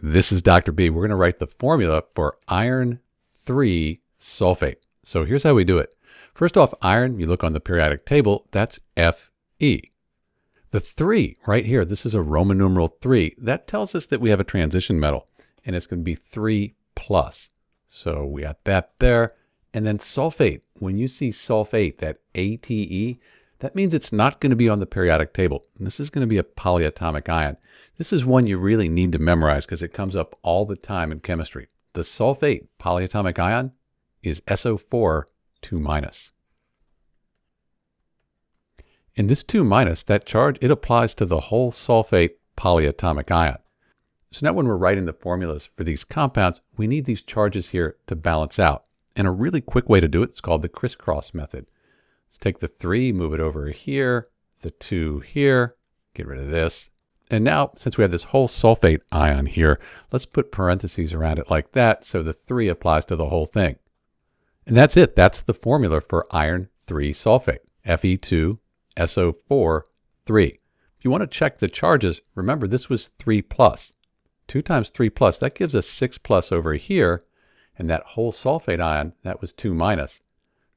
This is Dr. B. We're going to write the formula for iron 3 sulfate. So here's how we do it. First off, iron, you look on the periodic table, that's Fe. The 3 right here, this is a Roman numeral 3. That tells us that we have a transition metal, and it's going to be 3 plus. So we got that there. And then sulfate, when you see sulfate, that Ate, that means it's not going to be on the periodic table. And this is going to be a polyatomic ion. This is one you really need to memorize because it comes up all the time in chemistry. The sulfate polyatomic ion is SO₄². In this 2-, that charge, it applies to the whole sulfate polyatomic ion. So now when we're writing the formulas for these compounds, we need these charges here to balance out. And a really quick way to do it is called the criss-cross method. Let's take the 3, move it over here, the 2 here, get rid of this. And now, since we have this whole sulfate ion here, let's put parentheses around it like that so the 3 applies to the whole thing. And that's it. That's the formula for iron 3 sulfate, Fe2SO4 3. If you want to check the charges, remember this was 3 plus. 2 times 3 plus, that gives us 6 plus over here. And that whole sulfate ion, that was 2-.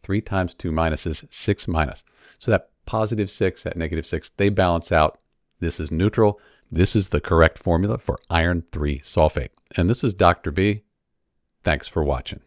3 times 2- is 6-. So that +6, that -6, they balance out. This is neutral. This is the correct formula for iron 3 sulfate. And this is Dr. B. Thanks for watching.